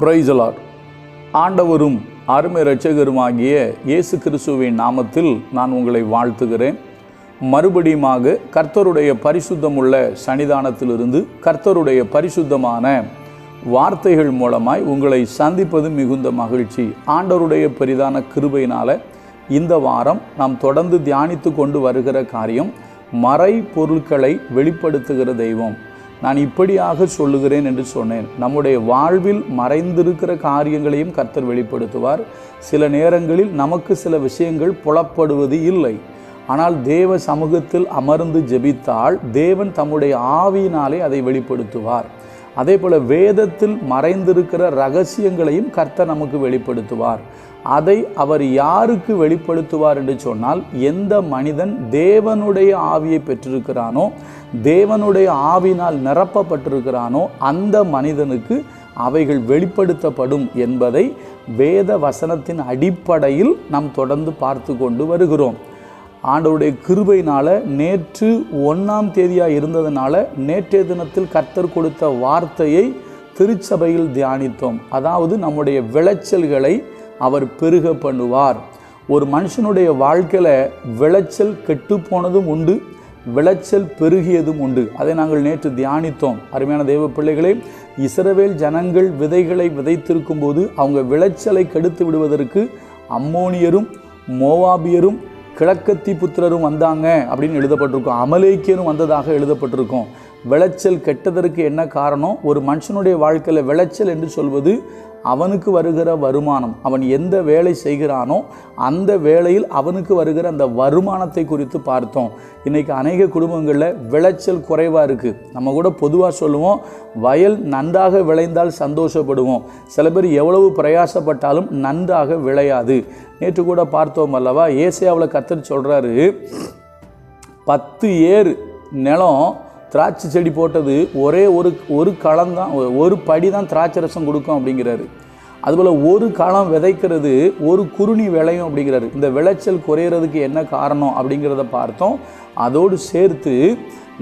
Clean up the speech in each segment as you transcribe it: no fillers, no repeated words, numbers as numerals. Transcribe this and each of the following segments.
Praise the Lord. ஆண்டவரும் அருமை இரட்சகருமாகிய இயேசு கிறிஸ்துவின் நாமத்தில் நான் உங்களை வாழ்த்துகிறேன். மறுபடியுமாக கர்த்தருடைய பரிசுத்தமுள்ள சன்னிதானத்திலிருந்து கர்த்தருடைய பரிசுத்தமான வார்த்தைகள் மூலமாய் உங்களை சந்திப்பது மிகுந்த மகிழ்ச்சி. ஆண்டவருடைய பெரிதான கிருபையினால் இந்த வாரம் நாம் தொடர்ந்து தியானித்து கொண்டு வருகிற காரியம் மறை பொருட்களை வெளிப்படுத்துகிற தெய்வம். நான் இப்படியாக சொல்லுகிறேன் என்று சொன்னேன். நம்முடைய வாழ்வில் மறைந்திருக்கிற காரியங்களையும் கர்த்தர் வெளிப்படுத்துவார். சில நேரங்களில் நமக்கு சில விஷயங்கள் புலப்படுவது இல்லை. ஆனால் தேவ சமூகத்தில் அமர்ந்து ஜெபித்தால் தேவன் தம்முடைய ஆவியினாலே அதை வெளிப்படுத்துவார். அதே போல் வேதத்தில் மறைந்திருக்கிற ரகசியங்களையும் கர்த்தர் நமக்கு வெளிப்படுத்துவார். அதை அவர் யாருக்கு வெளிப்படுத்துவார் என்று சொன்னால், எந்த மனிதன் தேவனுடைய ஆவியை பெற்றிருக்கிறானோ, தேவனுடைய ஆவியினால் நிரப்பப்பட்டிருக்கிறானோ அந்த மனிதனுக்கு அவைகள் வெளிப்படுத்தப்படும் என்பதை வேத வசனத்தின் அடிப்படையில் நாம் தொடர்ந்து பார்த்து கொண்டு வருகிறோம். ஆண்டவருடைய கிருபையினால் நேற்று 1ஆம் தேதியாக இருந்ததுனால நேற்றைய தினத்தில் கர்த்தர் கொடுத்த வார்த்தையை திருச்சபையில் தியானித்தோம். அதாவது நம்முடைய விளைச்சல்களை அவர் பெருக பண்ணுவார். ஒரு மனுஷனுடைய வாழ்க்கையில் விளைச்சல் கெட்டு போனதும் உண்டு, விளைச்சல் பெருகியதும் உண்டு. அதை நாங்கள் நேற்று தியானித்தோம். அருமையான தேவ பிள்ளைகளே, இஸ்ரவேல் ஜனங்கள் விதைகளை விதைத்திருக்கும் போது அவங்க விளைச்சலை கெடுத்து விடுவதற்கு அம்மோனியரும் மோவாபியரும் கிழக்கத்தி புத்திரரும் வந்தாங்க அப்படின்னு எழுதப்பட்டிருக்கும். அமலேக்கியரும் வந்ததாக எழுதப்பட்டிருக்கும். விளைச்சல் கெட்டதற்கு என்ன காரணம்? ஒரு மனுஷனுடைய வாழ்க்கையில் விளைச்சல் என்று சொல்வது அவனுக்கு வருகிற வருமானம். அவன் எந்த வேலை செய்கிறானோ அந்த வேளையில் அவனுக்கு வருகிற அந்த வருமானத்தை குறித்து பார்த்தோம். இன்றைக்கி அநேக குடும்பங்களில் விளைச்சல் குறைவாக இருக்குது. நம்ம கூட பொதுவாக சொல்லுவோம், வயல் நன்றாக விளைந்தால் சந்தோஷப்படுவோம். சில பேர் எவ்வளவு பிரயாசப்பட்டாலும் நன்றாக விளையாது. நேற்று கூட பார்த்தோம் அல்லவா, ஏசாயாவில் கர்த்தர் சொல்கிறாரு, 10 ஏர் நிலம் திராட்சை செடி போட்டது ஒரே ஒரு களம் தான், ஒரு படி தான் திராட்சை ரசம் கொடுக்கும் அப்படிங்கிறாரு. அதுபோல் ஒரு களம் விதைக்கிறது ஒரு குறுணி விளையும் அப்படிங்கிறாரு. இந்த விளைச்சல் குறையிறதுக்கு என்ன காரணம் அப்படிங்கிறத பார்த்தோம். அதோடு சேர்த்து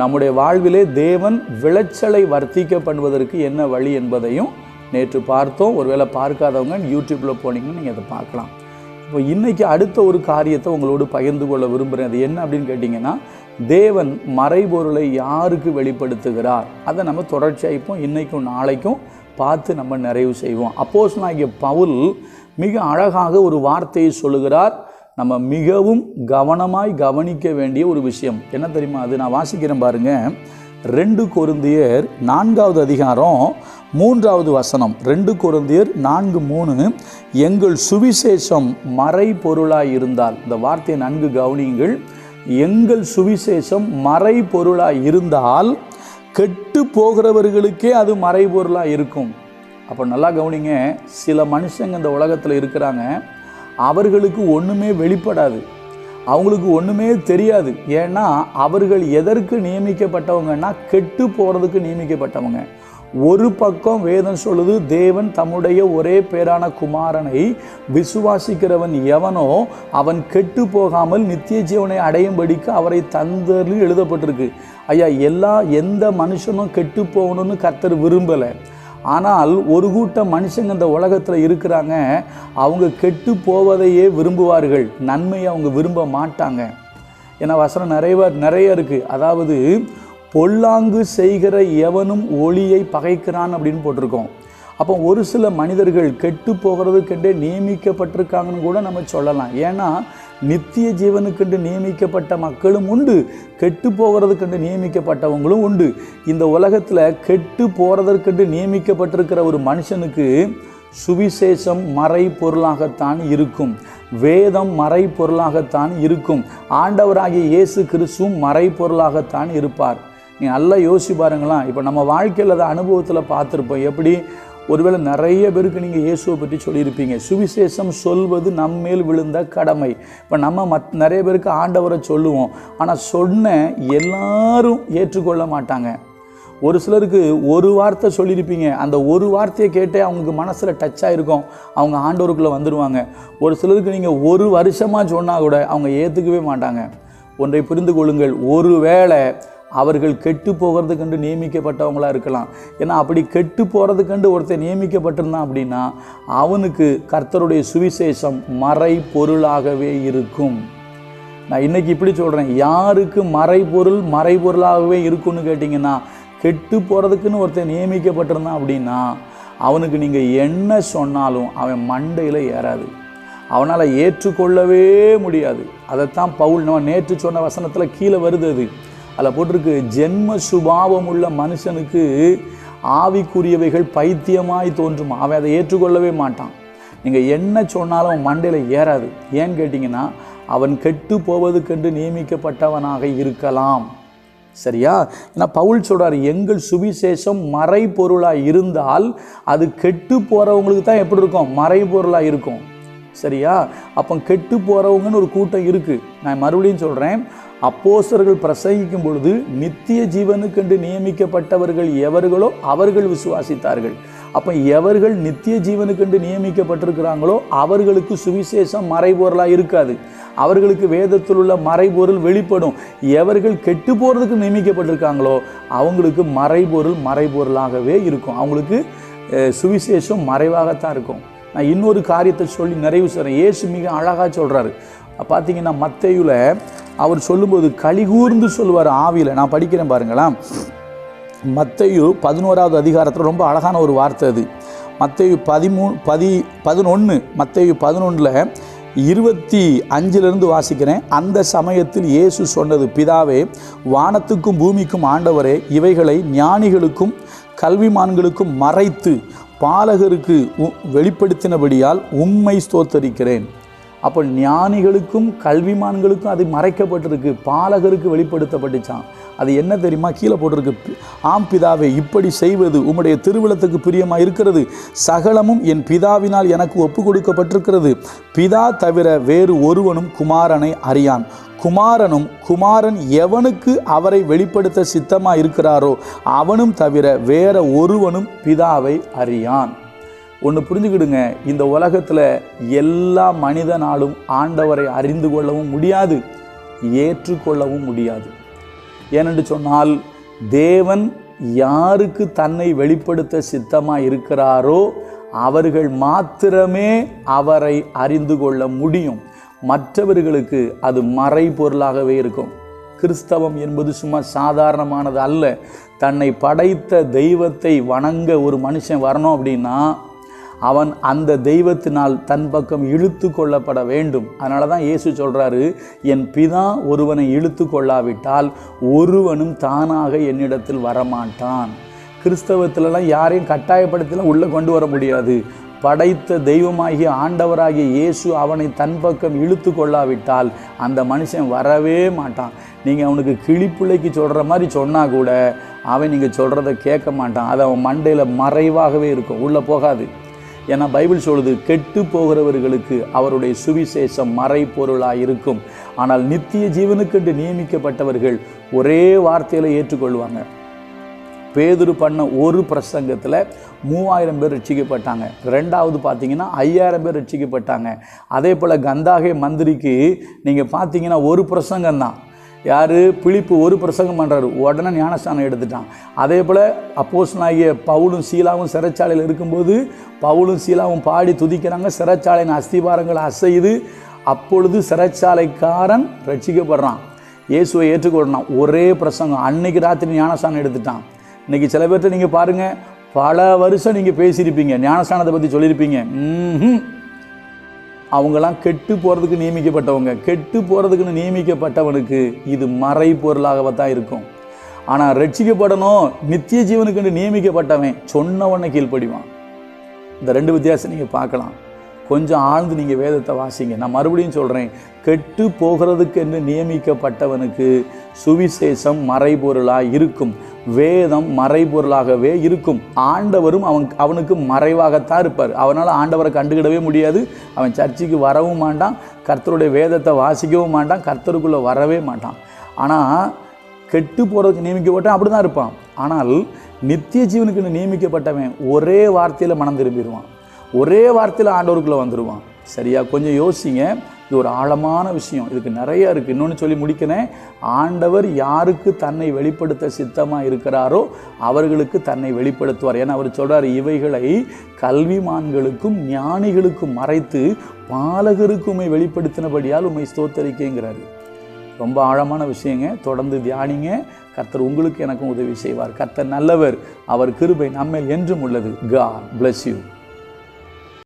நம்முடைய வாழ்விலே தேவன் விளைச்சலை வர்த்திக்க பண்ணுவதற்கு என்ன வழி என்பதையும் நேற்று பார்த்தோம். ஒருவேளை பார்க்காதவங்க யூடியூப்பில் போனீங்கன்னா நீங்கள் அதை பார்க்கலாம். இப்போ இன்றைக்கி அடுத்த ஒரு காரியத்தை உங்களோடு பகிர்ந்து கொள்ள விரும்புகிறேன். அது என்ன அப்படின்னு கேட்டிங்கன்னா, தேவன் மறைபொருளை யாருக்கு வெளிப்படுத்துகிறார்? அதை நம்ம தொடர்ச்சியாக இப்போ இன்றைக்கும் நாளைக்கும் பார்த்து நம்ம நிறைவு செய்வோம். அப்போஸ்தலனாகிய பவுல் மிக அழகாக ஒரு வார்த்தையை சொல்லுகிறார். நம்ம மிகவும் கவனமாய் கவனிக்க வேண்டிய ஒரு விஷயம் என்ன தெரியுமா? அது நான் வாசிக்கிறேன் பாருங்க. 2 கொரிந்தியர் 4வது அதிகாரம் 3வது வசனம். 2 கொரிந்தியர் 4:3, எங்கள் சுவிசேஷம் மறைபொருளாய் இருந்தால், இந்த வார்த்தையை நன்கு கவனியுங்கள். எங்கள் சுவிசேஷம் மறைபொருளாய் இருந்தால் கெட்டு போகிறவர்களுக்கே அது மறைபொருளாக இருக்கும். அப்போ நல்லா கவனிங்க. சில மனுஷங்க இந்த உலகத்தில் இருக்கிறாங்க, அவர்களுக்கு ஒன்றுமே வெளிப்படாது, அவங்களுக்கு ஒன்றுமே தெரியாது. ஏன்னா அவர்கள் எதற்கு நியமிக்கப்பட்டவங்கன்னா கெட்டு போகிறதுக்கு நியமிக்கப்பட்டவங்க. ஒரு பக்கம் வேதம் சொல்லுது, தேவன் தம்முடைய ஒரே பேரான குமாரனை விசுவாசிக்கிறவன் எவனோ அவன் கெட்டு போகாமல் நித்திய ஜீவனை அடையும்படிக்கு அவரை தந்தர்னு எழுதப்பட்டிருக்கு. ஐயா, எந்த மனுஷனும் கெட்டு போகணும்னு கர்த்தர் விரும்பலை. ஆனால் ஒரு கூட்டம் மனுஷங்க இந்த உலகத்தில் இருக்கிறாங்க, அவங்க கெட்டு போவதையே விரும்புவார்கள், நன்மையை அவங்க விரும்ப மாட்டாங்க. ஏன்னா வசனம் நிறைய இருக்குது. அதாவது பொல்லாங்கு செய்கிற எவனும் ஒளியை பகைக்கிறான் அப்படின்னு போட்டிருக்கோம். அப்போ ஒரு சில மனிதர்கள் கெட்டு போகிறதுக்கென்றே நியமிக்கப்பட்டிருக்காங்கன்னு கூட நம்ம சொல்லலாம். ஏன்னா நித்திய ஜீவனுக்கென்று நியமிக்கப்பட்ட மக்களும் உண்டு, கெட்டு போகிறதுக்கென்று நியமிக்கப்பட்டவங்களும் உண்டு. இந்த உலகத்தில் கெட்டு போகிறதற்கென்று நியமிக்கப்பட்டிருக்கிற ஒரு மனுஷனுக்கு சுவிசேஷம் மறை பொருளாகத்தான் இருக்கும், வேதம் மறை பொருளாகத்தான் இருக்கும், ஆண்டவராகிய இயேசு கிறிஸ்துவும் மறை பொருளாகத்தான் இருப்பார். நீ நல்லா யோசிச்சு பாருங்களா. இப்போ நம்ம வாழ்க்கையில் அதை அனுபவத்தில் பார்த்துருப்போம். எப்படி? ஒருவேளை நிறைய பேருக்கு நீங்கள் இயேசுவை பற்றி சொல்லியிருப்பீங்க. சுவிசேஷம் சொல்வது நம்மேல் விழுந்த கடமை. இப்போ நம்ம நிறைய பேருக்கு ஆண்டவரை சொல்லுவோம், ஆனால் சொன்ன எல்லாரும் ஏற்றுக்கொள்ள மாட்டாங்க. ஒரு சிலருக்கு ஒரு வார்த்தை சொல்லியிருப்பீங்க, அந்த ஒரு வார்த்தையை கேட்டே அவங்களுக்கு மனசில் டச் ஆகிருக்கும், அவங்க ஆண்டவருக்குள்ளே வந்துடுவாங்க. ஒரு சிலருக்கு நீங்கள் ஒரு வருஷமாக சொன்னால் கூட அவங்க ஏற்றுக்கவே மாட்டாங்க. ஒன்றை புரிந்து கொள்ளுங்கள், ஒருவேளை அவர்கள் கெட்டு போகிறதுக்கென்று நியமிக்கப்பட்டவங்களாக இருக்கலாம். ஏன்னா அப்படி கெட்டு போகிறதுக்கென்று ஒருத்தர் நியமிக்கப்பட்டிருந்தான் அப்படின்னா அவனுக்கு கர்த்தருடைய சுவிசேஷம் மறை பொருளாகவே இருக்கும். நான் இன்றைக்கி இப்படி சொல்கிறேன், யாருக்கு மறைபொருளாகவே இருக்குன்னு கேட்டிங்கன்னா, கெட்டு போகிறதுக்குன்னு ஒருத்தர் நியமிக்கப்பட்டிருந்தான் அப்படின்னா அவனுக்கு நீங்கள் என்ன சொன்னாலும் அவன் மண்டையில் ஏறாது, அவனால் ஏற்றுக்கொள்ளவே முடியாது. அதைத்தான் பவுல் நம்ம நேற்று சொன்ன வசனத்தில் கீழே வருது, அது அதில் போட்டிருக்கு, ஜென்ம சுபாவம் உள்ள மனுஷனுக்கு ஆவிக்குரியவைகள் பைத்தியமாய் தோன்றும், அவன் அதை ஏற்றுக்கொள்ளவே மாட்டான். நீங்கள் என்ன சொன்னாலும் அவன் மண்டையில் ஏறாது. ஏன்னு கேட்டிங்கன்னா அவன் கெட்டு போவதுக்கென்று நியமிக்கப்பட்டவனாக இருக்கலாம். சரியா? ஏன்னா பவுல் சொல்கிறார், எங்கள் சுவிசேஷம் மறைபொருளாக இருந்தால் அது கெட்டு போகிறவங்களுக்கு தான் எப்படி இருக்கும்? மறைபொருளாக இருக்கும். சரியா? அப்போ கெட்டு போகிறவங்கன்னு ஒரு கூட்டம் இருக்குது. நான் மறுபடியும் சொல்கிறேன், அப்போஸ்தலர்கள் பிரசங்கிக்கும் பொழுது நித்திய ஜீவனுக்கென்று நியமிக்கப்பட்டவர்கள் எவர்களோ அவர்கள் விசுவாசித்தார்கள். அப்போ எவர்கள் நித்திய ஜீவனுக்கென்று நியமிக்கப்பட்டிருக்கிறாங்களோ அவர்களுக்கு சுவிசேஷம் மறைபொருளாக இருக்காது, அவர்களுக்கு வேதத்தில் உள்ள மறைபொருள் வெளிப்படும். எவர்கள் கெட்டு போகிறதுக்கு நியமிக்கப்பட்டிருக்காங்களோ அவங்களுக்கு மறைபொருளாகவே இருக்கும், அவங்களுக்கு சுவிசேஷம் மறைவாகத்தான் இருக்கும். நான் இன்னொரு காரியத்தை சொல்லி நிறைவு செய்கிறேன். இயேசு மிக அழகாக சொல்கிறாரு. பார்த்தீங்கன்னா மத்தேயுல அவர் சொல்லும்போது கலிகூர்ந்து சொல்லுவார் ஆவியில். நான் படிக்கிறேன் பாருங்களா, மத்தேயு 11வது அதிகாரத்தில் ரொம்ப அழகான ஒரு வார்த்தை அது. மத்தேயு 11 மத்தேயு 11 25 வாசிக்கிறேன். அந்த சமயத்தில் இயேசு சொன்னது, பிதாவே, வானத்துக்கும் பூமிக்கும் ஆண்டவரே, இவைகளை ஞானிகளுக்கும் கல்விமான்களுக்கும் மறைத்து பாலகருக்கு வெளிப்படுத்தினபடியால் உம்மை ஸ்தோத்தரிக்கிறேன். அப்போ ஞானிகளுக்கும் கல்விமான்களுக்கும் அது மறைக்கப்பட்டிருக்கு, பாலகருக்கு வெளிப்படுத்தப்பட்டுச்சான். அது என்ன தெரியுமா? கீழே போட்டிருக்கு, ஆம் பிதாவே, இப்படி செய்வது உம்முடைய திருவிழத்துக்கு பிரியமாக இருக்கிறது. சகலமும் என் பிதாவினால் எனக்கு ஒப்பு கொடுக்கப்பட்டிருக்கிறது. பிதா தவிர வேறு ஒருவனும் குமாரனை அறியான். குமாரன் எவனுக்கு அவரை வெளிப்படுத்த சித்தமாக இருக்கிறாரோ அவனும் தவிர வேற ஒருவனும் பிதாவை அறியான். ஒன்று புரிஞ்சுக்கிடுங்க, இந்த உலகத்தில் எல்லா மனிதனாலும் ஆண்டவரை அறிந்து கொள்ளவும் முடியாது, ஏற்றுக்கொள்ளவும் முடியாது. ஏனென்று சொன்னால் தேவன் யாருக்கு தன்னை வெளிப்படுத்த சித்தமாக இருக்கிறாரோ அவர்கள் மாத்திரமே அவரை அறிந்து கொள்ள முடியும். மற்றவர்களுக்கு அது மறைபொருளாகவே இருக்கும். கிறிஸ்தவம் என்பது சும்மா சாதாரணமானது அல்ல. தன்னை படைத்த தெய்வத்தை வணங்க ஒரு மனுஷன் வரணும் அப்படின்னா அவன் அந்த தெய்வத்தினால் தன் பக்கம் இழுத்து கொள்ளப்பட வேண்டும். அதனால தான் இயேசு சொல்கிறாரு, என் பிதா ஒருவனை இழுத்து கொள்ளாவிட்டால் ஒருவனும் தானாக என்னிடத்தில் வரமாட்டான். கிறிஸ்தவத்திலலாம் யாரையும் கட்டாயப்படுத்தலாம் உள்ளே கொண்டு வர முடியாது. படைத்த தெய்வமாகிய ஆண்டவராகிய இயேசு அவனை தன் பக்கம் இழுத்து கொள்ளாவிட்டால் அந்த மனுஷன் வரவே மாட்டான். நீங்கள் அவனுக்கு கிளிப்பிள்ளைக்கு சொல்கிற மாதிரி சொன்னால் கூட அவன் நீங்கள் சொல்கிறத கேட்க மாட்டான். அது அவன் மண்டையில் மறைவாகவே இருக்கும், உள்ளே போகாது. ஏன்னா பைபிள் சொல்லுது, கெட்டு போகிறவர்களுக்கு அவருடைய சுவிசேஷம் மறைபொருளாக இருக்கும். ஆனால் நித்திய ஜீவனுக்கென்று நியமிக்கப்பட்டவர்கள் ஒரே வார்த்தையில் ஏற்றுக்கொள்வாங்க. பேதுரு பண்ண ஒரு பிரசங்கத்தில் 3000 பேர் ரட்சிக்கப்பட்டாங்க. ரெண்டாவது பார்த்தீங்கன்னா 5000 பேர் ரட்சிக்கப்பட்டாங்க. அதே போல் கந்தாகே மந்திரிக்கு நீங்கள் பார்த்தீங்கன்னா ஒரு பிரசங்கம்தான். யார்? பிலிப்பு ஒரு பிரசங்கம் பண்ணுறாரு, உடனே ஞானஸ்தானம் எடுத்துட்டான். அதே போல் அப்போஸ்தலனாகிய பவுலும் சீலாவும் சிறைச்சாலையில் இருக்கும்போது பவுலும் சீலாவும் பாடி துதிக்கிறாங்க, சிறைச்சாலையின் அஸ்திபாரங்கள் அசையுது. அப்பொழுது சிறைச்சாலைக்காரன் ரட்சிக்கப்படுறான், இயேசுவை ஏற்றுக்கொள்றான். ஒரே பிரசங்கம், அன்னைக்கு ராத்திரி ஞானஸ்தானம் எடுத்துட்டான். இன்றைக்கி சில பேர்கிட்ட நீங்கள் பாருங்கள், பல வருஷம் நீங்கள் பேசியிருப்பீங்க, ஞானஸ்தானத்தை பற்றி சொல்லியிருப்பீங்க. அவங்களாம் கெட்டு போகிறதுக்கு நியமிக்கப்பட்டவங்க. கெட்டு போகிறதுக்குன்னு நியமிக்கப்பட்டவனுக்கு இது மறைபொருளாகவே தான் இருக்கும். ஆனால் ரட்சிக்கப்படணும், நித்திய ஜீவனுக்கு நியமிக்கப்பட்டவன் சொன்னவனை கீழ்ப்படிவான். இந்த ரெண்டு வித்தியாசம் நீங்கள் பார்க்கலாம். கொஞ்சம் ஆழ்ந்து நீங்கள் வேதத்தை வாசிங்க. நான் மறுபடியும் சொல்கிறேன், கெட்டு போகிறதுக்கு என்று நியமிக்கப்பட்டவனுக்கு சுவிசேஷம் மறைபொருளாக இருக்கும், வேதம் மறைபொருளாகவே இருக்கும். ஆண்டவரும் அவனுக்கு மறைவாகத்தான் இருப்பார். அவனால் ஆண்டவரை கண்டுக்கிடவே முடியாது. அவன் சர்ச்சுக்கு வரவும் மாட்டான், கர்த்தருடைய வேதத்தை வாசிக்கவும் மாட்டான், கர்த்தருக்குள்ளே வரவே மாட்டான். ஆனால் கெட்டு போகிறதுக்கு நியமிக்கப்பட்டான், அப்படி தான் இருப்பான். ஆனால் நித்திய ஜீவனுக்கு நியமிக்கப்பட்டவன் ஒரே வார்த்தையில் மனம் திரும்பிடுவான், ஒரே வார்த்தையில் ஆண்டவருக்குள்ளே வந்துடுவான். சரியா? கொஞ்சம் யோசிங்க. இது ஒரு ஆழமான விஷயம், இதுக்கு நிறைய இருக்குது. இன்னொன்று சொல்லி முடிக்கிறேன். ஆண்டவர் யாருக்கு தன்னை வெளிப்படுத்த சித்தமாக இருக்கிறாரோ அவர்களுக்கு தன்னை வெளிப்படுத்துவார். ஏன்னா அவர் சொல்கிறார், இவைகளை கல்விமான்களுக்கும் ஞானிகளுக்கும் மறைத்து பாலகருக்குமே வெளிப்படுத்தினபடியால் உம்மை ஸ்தோத்தரிக்கேங்கிறாரு. ரொம்ப ஆழமான விஷயங்க. தொடர்ந்து தியானிங்க. கர்த்தர் உங்களுக்கு எனக்கும் உதவி செய்வார். கர்த்தர் நல்லவர், அவர் கிருபை நம்மேல் என்றும் உள்ளது. God bless you.